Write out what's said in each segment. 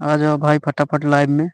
आ जाओ भाई फटाफट लाइव में।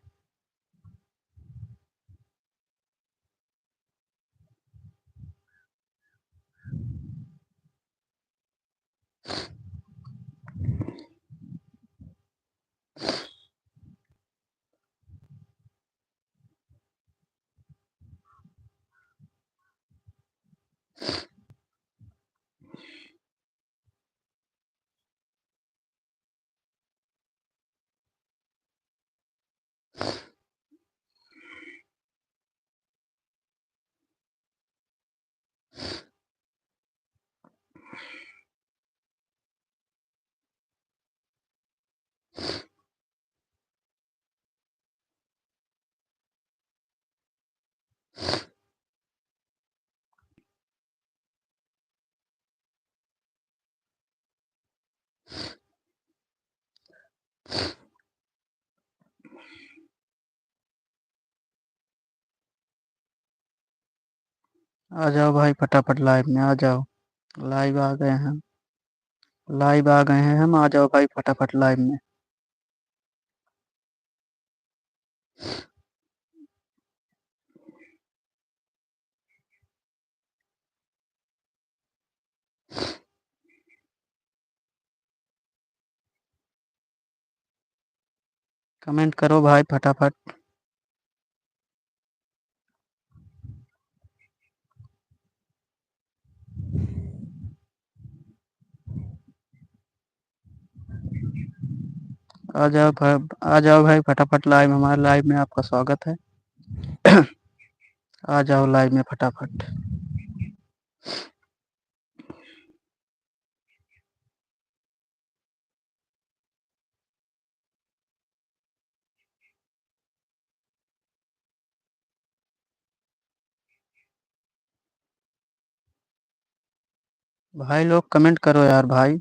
आ जाओ भाई फटाफट लाइव में आ जाओ। लाइव आ गए हैं। लाइव आ गए हैं हम। आ जाओ भाई फटाफट लाइव में। कमेंट करो भाई फटाफट। आ जाओ भाई फटाफट लाइव, हमारे लाइव में आपका स्वागत है। आ जाओ लाइव में फटाफट। भाई लोग कमेंट करो यार भाई।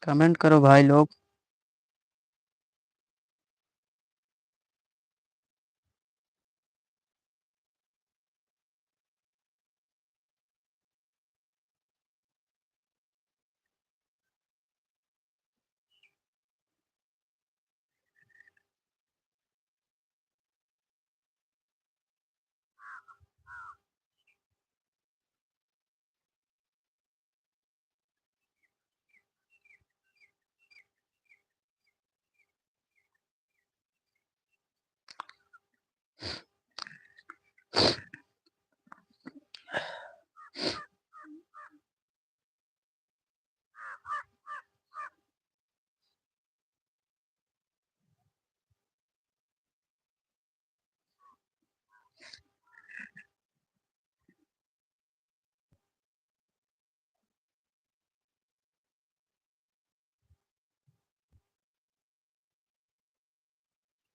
कमेंट करो भाई लोग।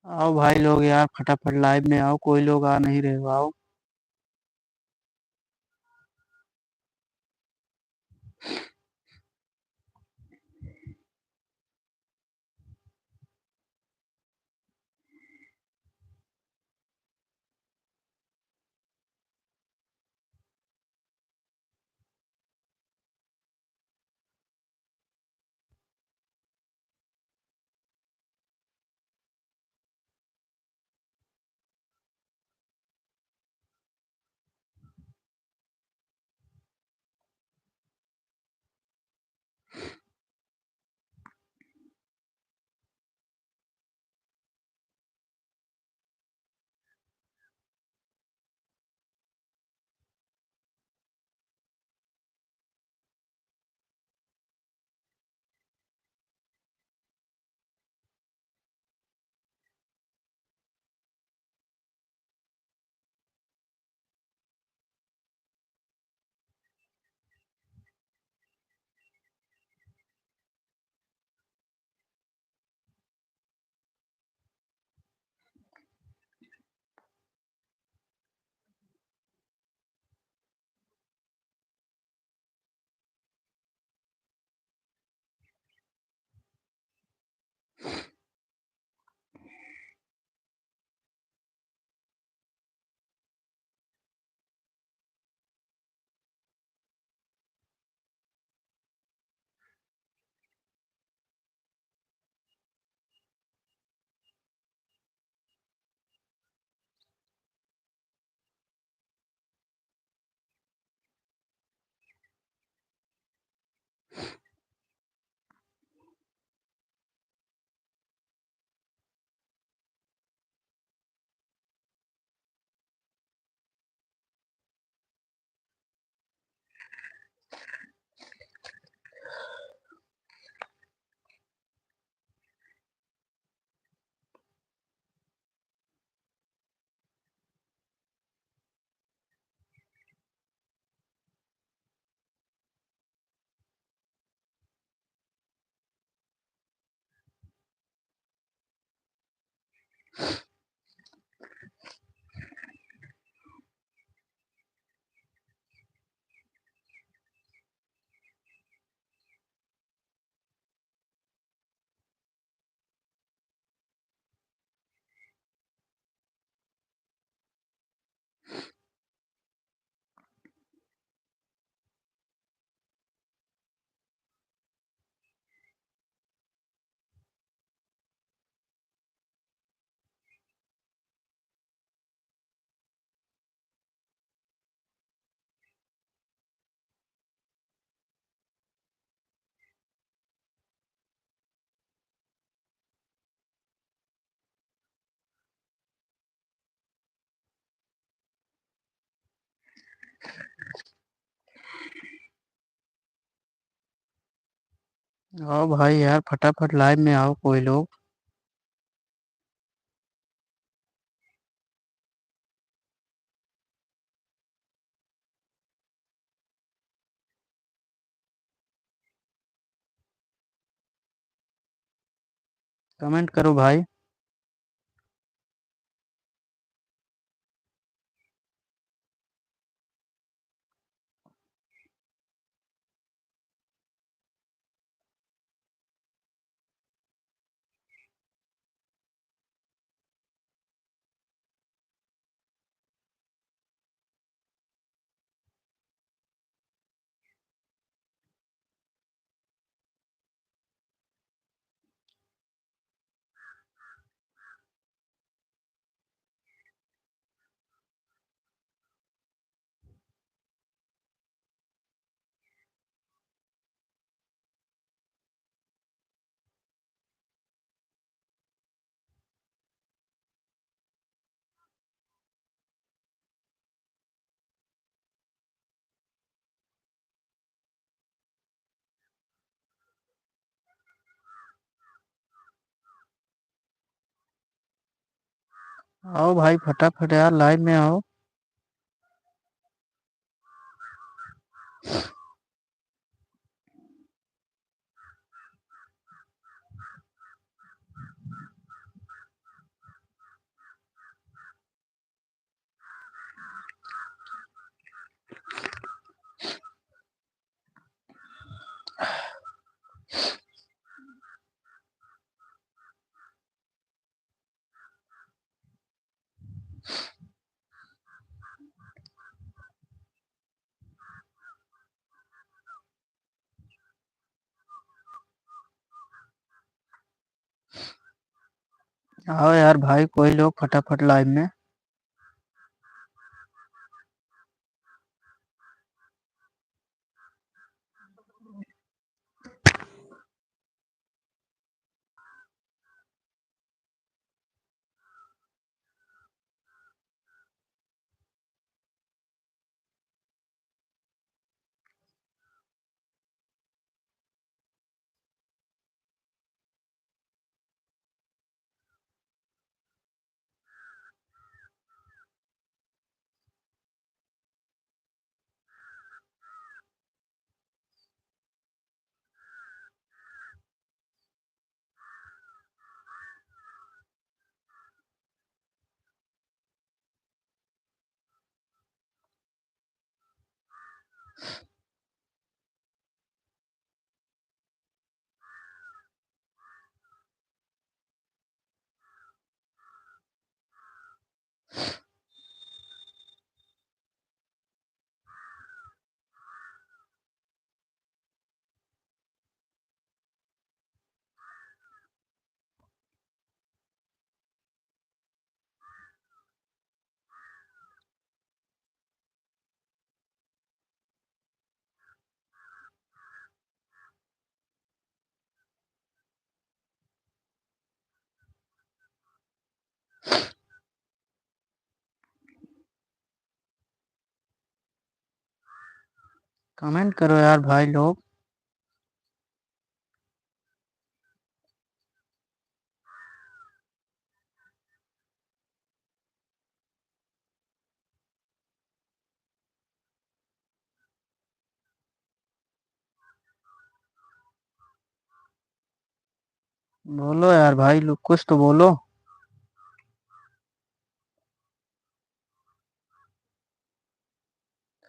आओ भाई लोग यार फटाफट लाइव में आओ, कोई लोग आ नहीं रहे हो, आओ। आओ भाई यार, फटाफट लाइव में आओ कोई लोग। कमेंट करो भाई। आओ भाई फटाफट यार, लाइव में आओ। आओ यार भाई, कोई लोग फटाफट लाइव में। कमेंट करो यार भाई लोग। बोलो यार भाई लोग, कुछ तो बोलो।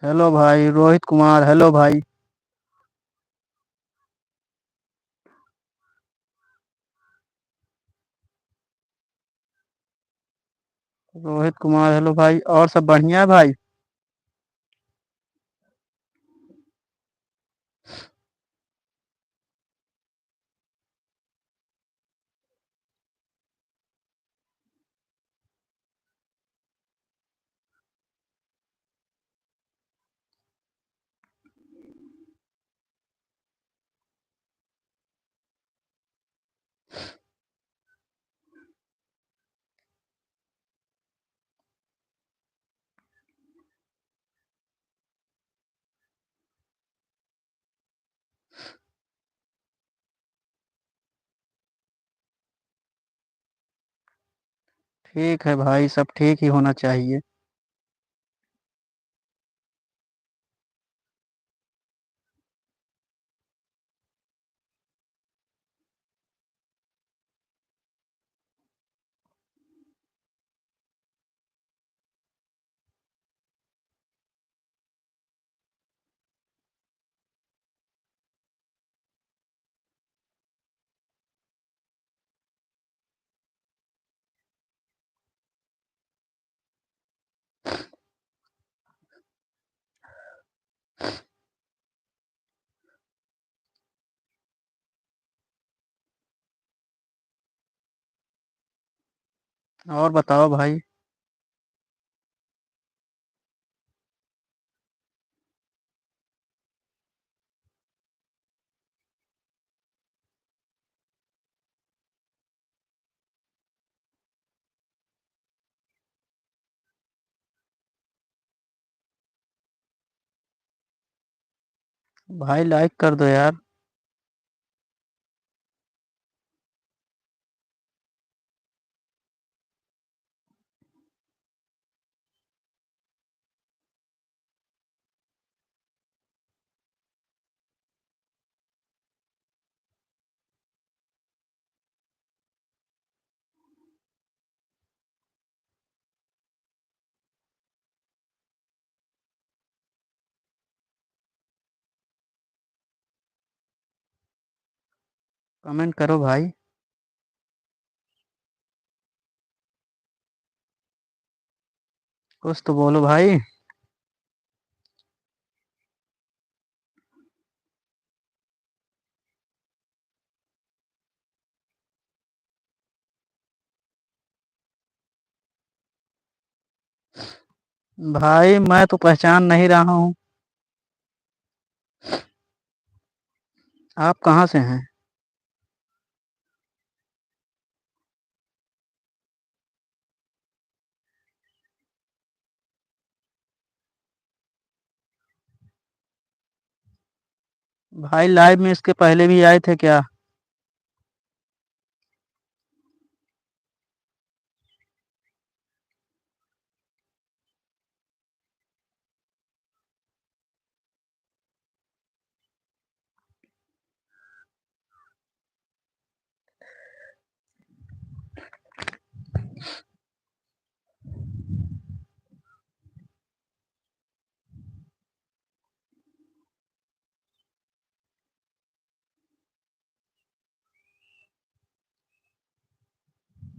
हेलो भाई रोहित कुमार, हेलो भाई। रोहित कुमार, हेलो भाई। और सब बढ़िया है भाई। ठीक है भाई, सब ठीक ही होना चाहिए। और बताओ भाई। भाई लाइक कर दो यार। कमेंट करो भाई। कुछ तो बोलो भाई। भाई मैं तो पहचान नहीं रहा हूँ। आप कहाँ से हैं? भाई लाइव में इसके पहले भी आए थे क्या?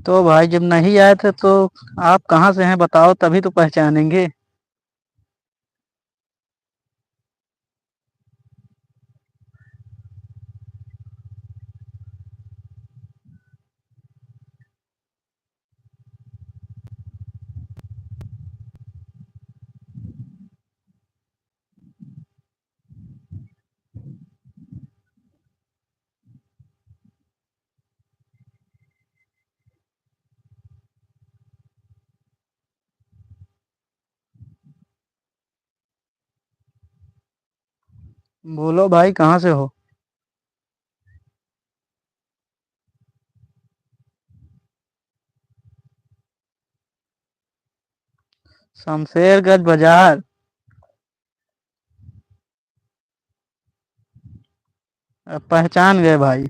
तो भाई जब नहीं आए थे तो आप कहाँ से हैं बताओ, तभी तो पहचानेंगे। बोलो भाई कहाँ से हो? शमशेरगंज बाजार। अब पहचान गए भाई।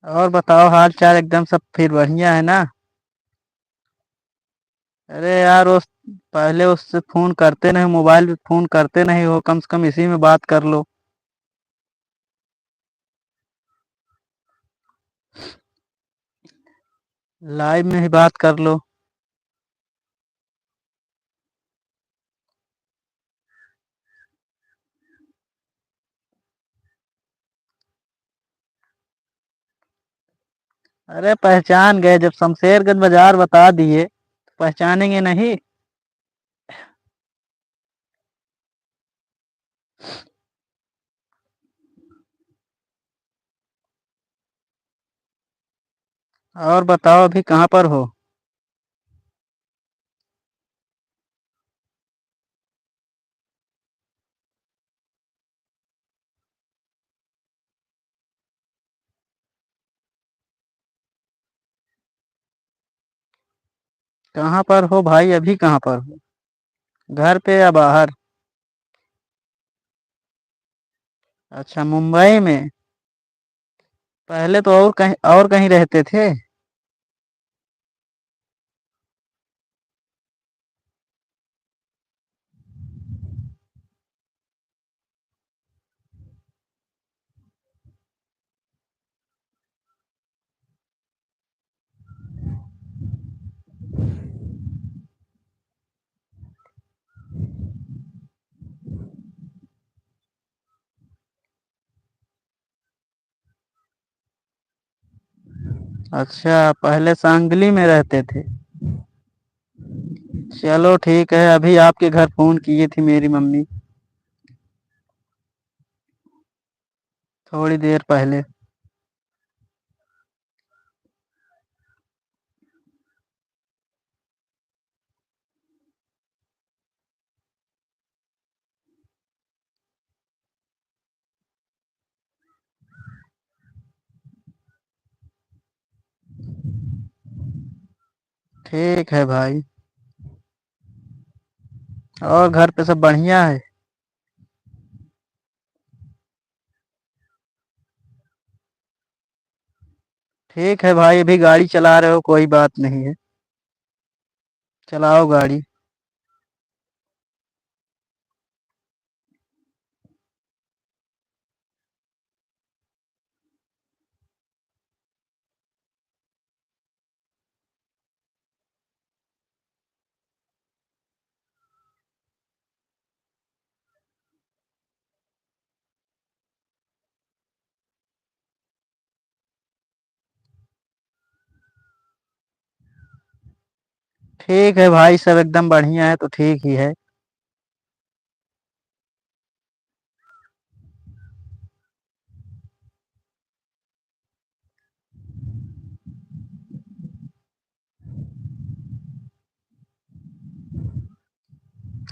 और बताओ, हाल चाल एकदम सब फिर बढ़िया है ना? अरे यार, उस पहले उससे फोन करते नहीं, मोबाइल पे फोन करते नहीं हो, कम से कम इसी में बात कर लो। लाइव में ही बात कर लो। अरे पहचान गए, जब शमशेरगंज बाजार बता दिए तो पहचानेंगे नहीं? और बताओ, अभी कहाँ पर हो? कहाँ पर हो भाई, अभी कहाँ पर हो? घर पे या बाहर? अच्छा, मुंबई में। पहले तो और कहीं रहते थे। अच्छा, पहले सांगली में रहते थे। चलो ठीक है, अभी आपके घर फोन किए थी मेरी मम्मी, थोड़ी देर पहले। ठीक है भाई। और घर पे सब बढ़िया है? ठीक है भाई, अभी गाड़ी चला रहे हो, कोई बात नहीं है। चलाओ गाड़ी। ठीक है भाई, सब एकदम बढ़िया है तो ठीक ही है।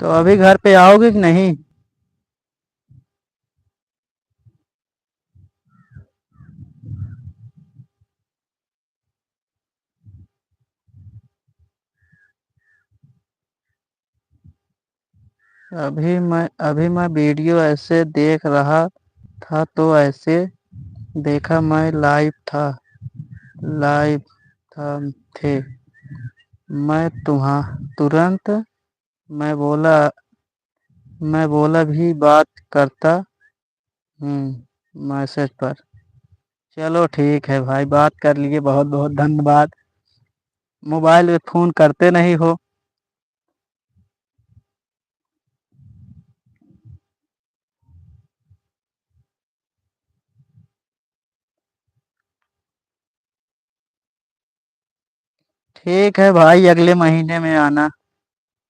तो अभी घर पे आओगे कि नहीं? अभी मैं वीडियो ऐसे देख रहा था तो ऐसे देखा, मैं लाइव था थे। मैं तुम्हा तुरंत मैं बोला मैं बोला भी बात करता मैसेज पर। चलो ठीक है भाई, बात कर लिए, बहुत बहुत धन्यवाद। मोबाइल पे फोन करते नहीं हो। ठीक है भाई, अगले महीने में आना,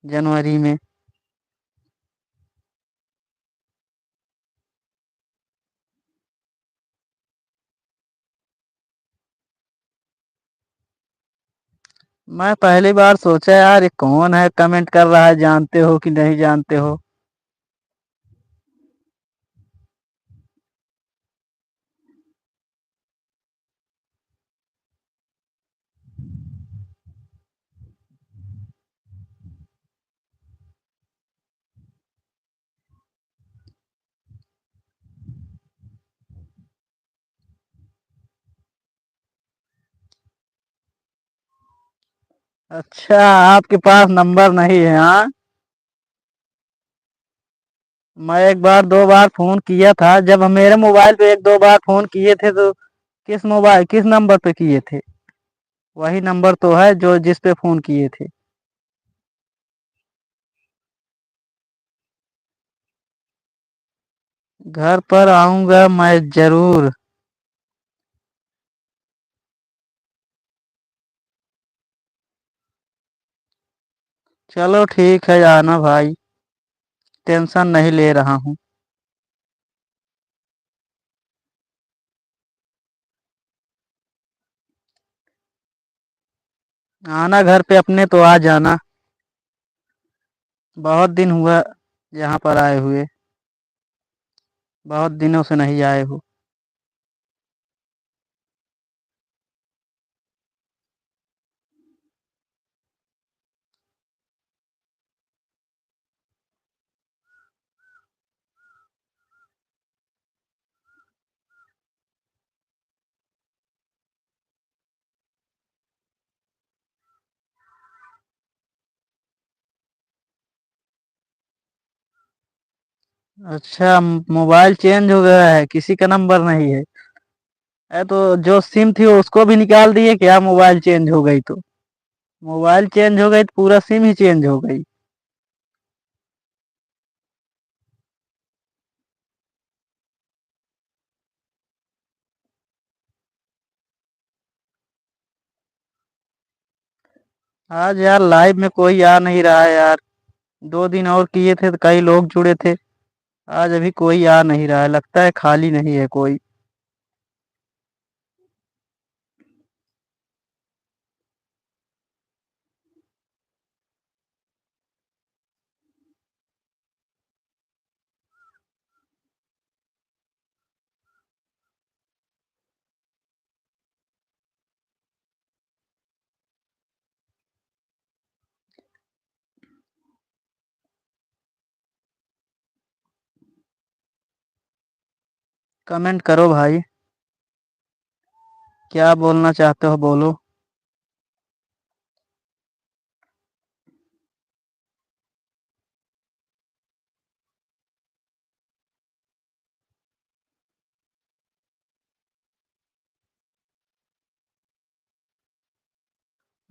जनवरी में। मैं पहली बार सोचा यार, ये कौन है कमेंट कर रहा है, जानते हो कि नहीं जानते हो? अच्छा, आपके पास नंबर नहीं है, हाँ? मैं एक बार दो बार फोन किया था, जब हम मेरे मोबाइल पे एक दो बार फोन किए थे तो किस नंबर पे किए थे? वही नंबर तो है जो जिस पे फोन किए थे। घर पर आऊंगा मैं जरूर। चलो ठीक है, आना भाई। टेंशन नहीं ले रहा हूँ। आना घर पे अपने तो आ जाना। बहुत दिन हुआ यहाँ पर आए हुए। बहुत दिनों से नहीं आए हो। अच्छा, मोबाइल चेंज हो गया है, किसी का नंबर नहीं है। तो जो सिम थी उसको भी निकाल दिए क्या? मोबाइल चेंज हो गई तो। मोबाइल चेंज हो गई तो पूरा सिम ही चेंज हो गई। आज यार लाइव में कोई आ नहीं रहा है यार। 2 दिन और किए थे तो कई लोग जुड़े थे। आज अभी कोई आ नहीं रहा है, लगता है खाली नहीं है कोई। कमेंट करो भाई। क्या बोलना चाहते हो बोलो।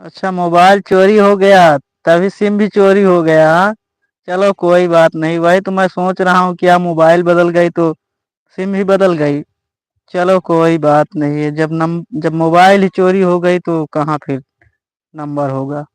अच्छा, मोबाइल चोरी हो गया, तभी सिम भी चोरी हो गया, हाँ? चलो कोई बात नहीं, वही तो मैं सोच रहा हूँ क्या मोबाइल बदल गई तो सिम भी बदल गई। चलो कोई बात नहीं है, जब मोबाइल ही चोरी हो गई तो कहाँ फिर नंबर होगा।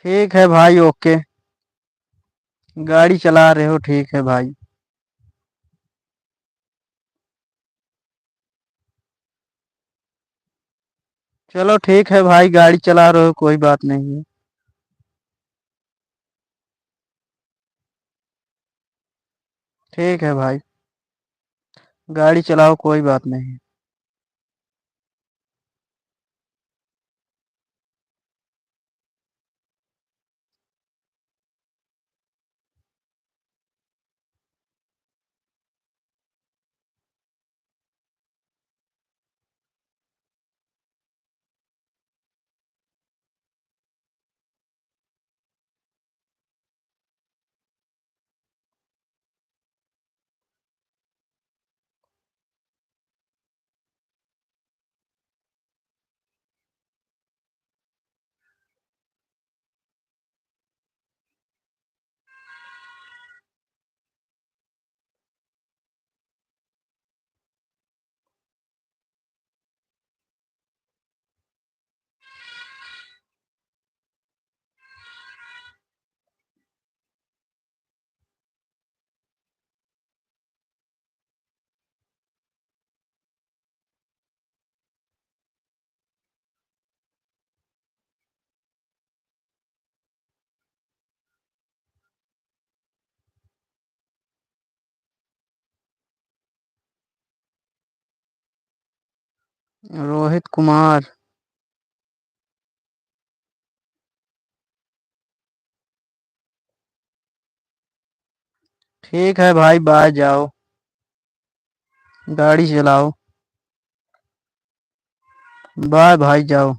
ठीक है भाई, ओके। गाड़ी चला रहे हो, ठीक है भाई। चलो ठीक है भाई, गाड़ी चला रहे हो, कोई बात नहीं है। ठीक है भाई। गाड़ी चलाओ, कोई बात नहीं। रोहित कुमार। ठीक है भाई, बाय, जाओ, गाड़ी चलाओ। बाय भाई, जाओ।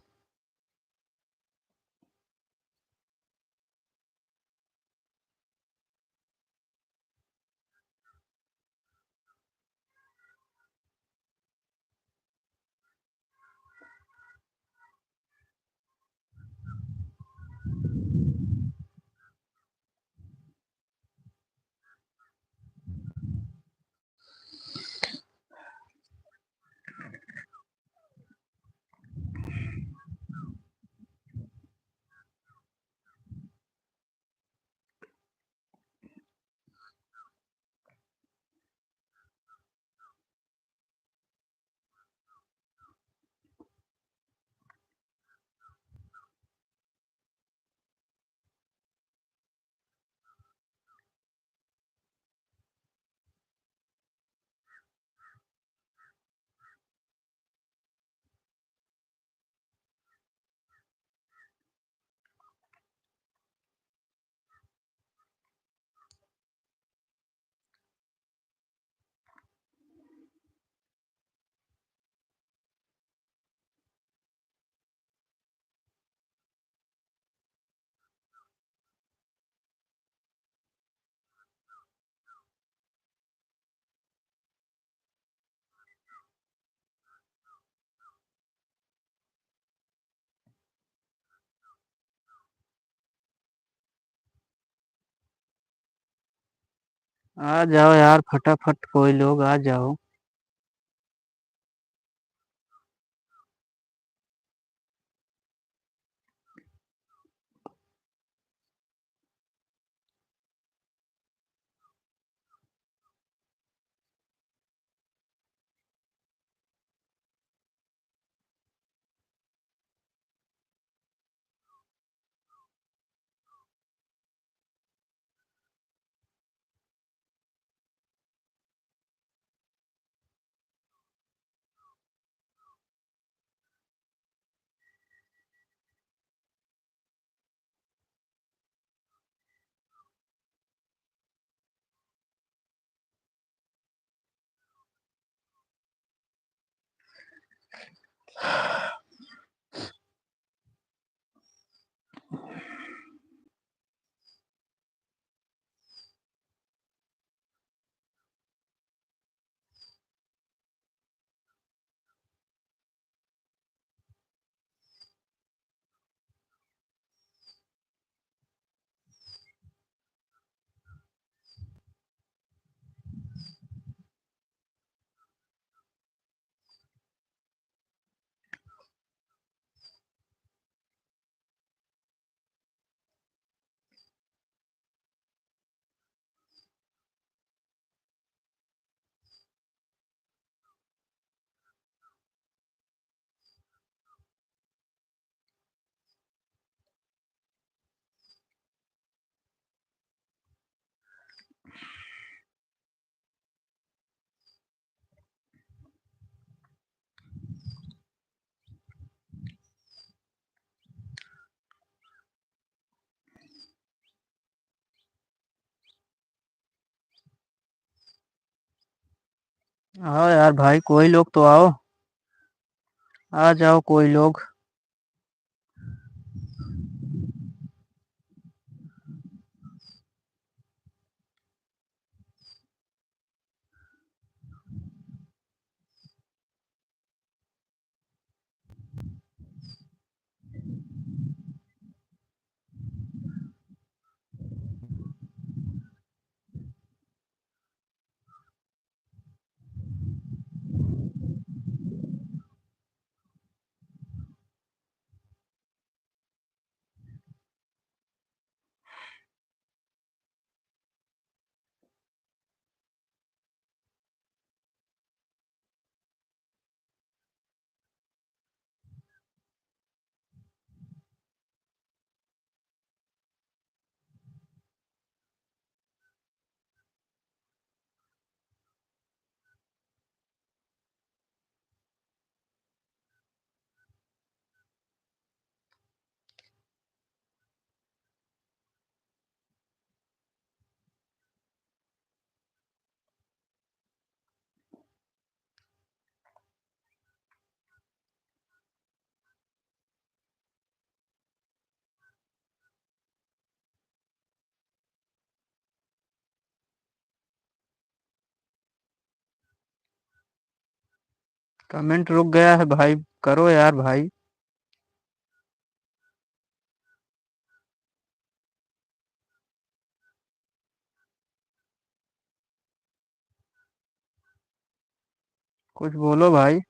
आ जाओ यार, फटाफट कोई लोग आ जाओ। आओ यार भाई, कोई लोग तो आओ। आ जाओ कोई लोग। कमेंट रुक गया है भाई, करो यार भाई। कुछ बोलो भाई।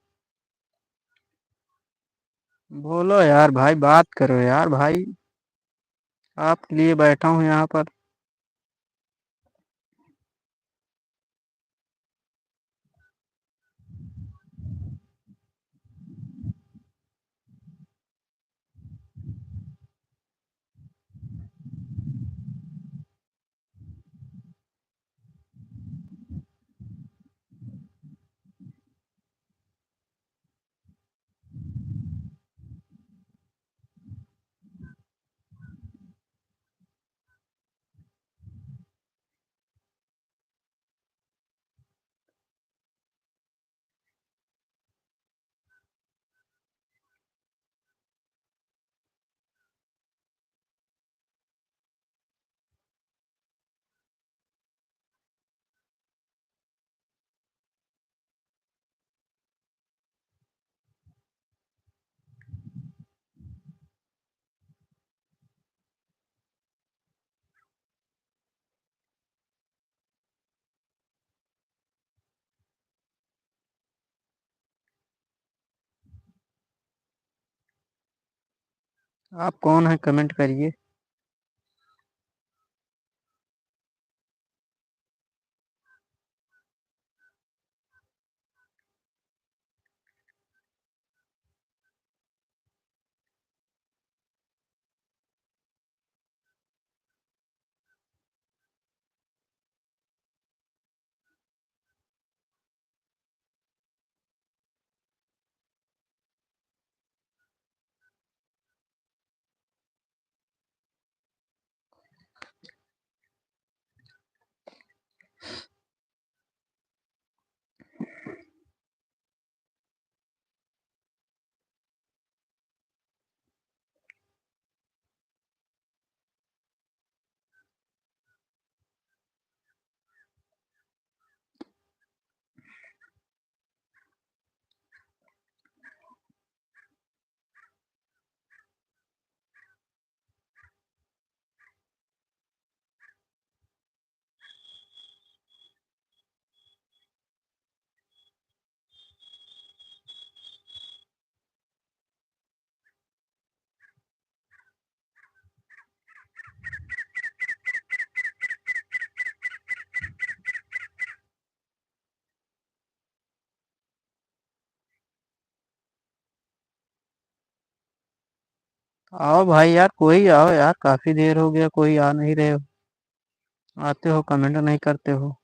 बोलो यार भाई, बात करो यार भाई। आपके लिए बैठा हूँ यहाँ पर। आप कौन है, कमेंट करिए। आओ भाई यार, कोई आओ यार, काफी देर हो गया, कोई आ नहीं रहे हो। आते हो कमेंट नहीं करते हो।